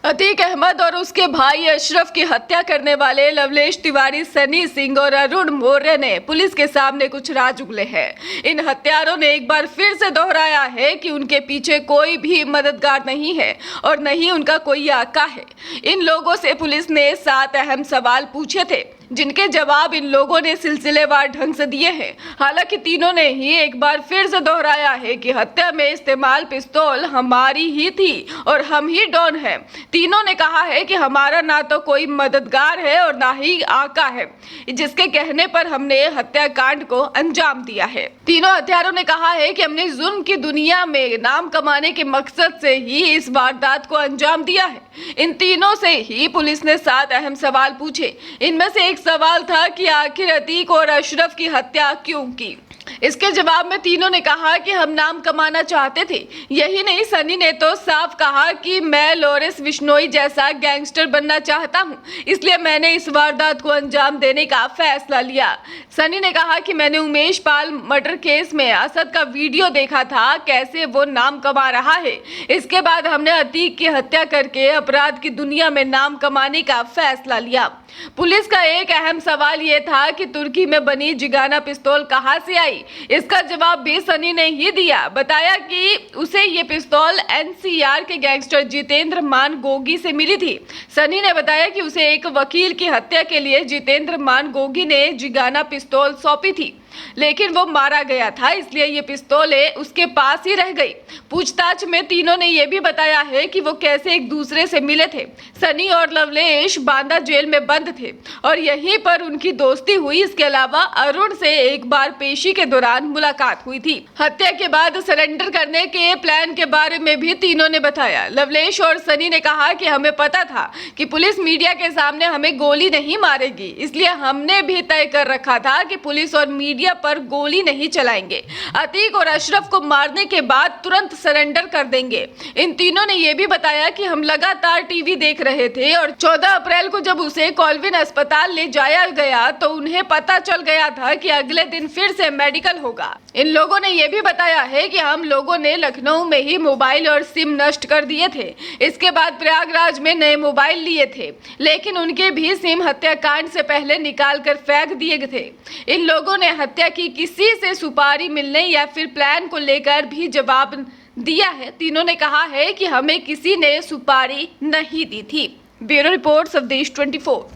अतीक अहमद और उसके भाई अशरफ की हत्या करने वाले लवलेश तिवारी, सनी सिंह और अरुण मौर्य ने पुलिस के सामने कुछ राज उगले हैं। इन हत्यारों ने एक बार फिर से दोहराया है कि उनके पीछे कोई भी मददगार नहीं है और न ही उनका कोई आका है। इन लोगों से पुलिस ने 7 अहम सवाल पूछे थे, जिनके जवाब इन लोगों ने सिलसिलेवार ढंग से दिए हैं। हालांकि तीनों ने ही एक बार फिर से दोहराया है कि हत्या में इस्तेमाल पिस्तौल हमारी ही थी और हम ही डॉन हैं। तीनों ने कहा है कि हमारा ना तो कोई मददगार है और ना ही आका है, जिसके कहने पर हमने हत्याकांड को अंजाम दिया है। तीनों हत्यारों ने कहा है कि हमने जुल्म की दुनिया में नाम कमाने के मकसद से ही इस वारदात को अंजाम दिया है। इन तीनों से ही पुलिस ने 7 अहम सवाल पूछे। इनमें से एक सवाल था कि आखिर अतीक और अशरफ की हत्या क्यों की। इसके जवाब में तीनों ने कहा कि हम नाम कमाना चाहते थे। यही नहीं, सनी ने तो साफ कहा कि मैं लॉरेंस बिश्नोई जैसा गैंगस्टर बनना चाहता हूं, इसलिए मैंने इस वारदात को अंजाम देने का फैसला लिया। सनी ने कहा कि मैंने उमेश पाल मर्डर केस में असद का वीडियो देखा था, कैसे वो नाम कमा रहा है। इसके बाद हमने अतीक की हत्या करके अपराध की दुनिया में नाम कमाने का फैसला लिया। पुलिस का एक अहम सवाल ये था कि तुर्की में बनी जिगाना पिस्तौल कहां से आई। इसका जवाब भी सनी ने ही दिया। बताया कि उसे ये पिस्तौल एनसीआर के गैंगस्टर जितेंद्र मान गोगी से मिली थी। सनी ने बताया कि उसे एक वकील की हत्या के लिए जितेंद्र मान गोगी ने जिगाना पिस्तौल सौंपी थी, लेकिन वो मारा गया था, इसलिए ये पिस्तौलें उसके पास ही रह गई। पूछताछ में तीनों ने यह भी बताया है कि वो कैसे एक दूसरे से मिले थे। सनी और लवलेश बांदा जेल में बंद थे और यहीं पर उनकी दोस्ती हुई। इसके अलावा अरुण से एक बार पेशी के दौरान मुलाकात हुई थी। हत्या के बाद सरेंडर करने के प्लान के बारे में भी तीनों ने बताया। लवलेश और सनी ने कहा कि हमें पता था कि पुलिस मीडिया के सामने हमें गोली नहीं मारेगी, इसलिए हमने भी तय कर रखा था कि पुलिस और मीडिया पर गोली नहीं चलाएंगे। अतीक और अशरफ को मारने के बाद तुरंत सरेंडर कर देंगे। इन तीनों ने यह भी बताया कि हम लगातार टीवी देख रहे थे और 14 अप्रैल को जब उसे कॉलविन अस्पताल ले जाया गया तो उन्हें पता चल गया था कि अगले दिन फिर से मेडिकल होगा। इन लोगों ने यह भी बताया है कि हम लोगों ने लखनऊ में ही मोबाइल और सिम नष्ट कर दिए थे। इसके बाद प्रयागराज में नए मोबाइल लिए थे, लेकिन उनके भी सिम हत्याकांड से पहले निकाल कर फेंक दिए थे। इन लोगों ने हत्या की किसी से सुपारी मिलने या फिर प्लान को लेकर भी जवाब दिया है। तीनों ने कहा है कि हमें किसी ने सुपारी नहीं दी थी। ब्यूरो रिपोर्ट, स्वदेश 24।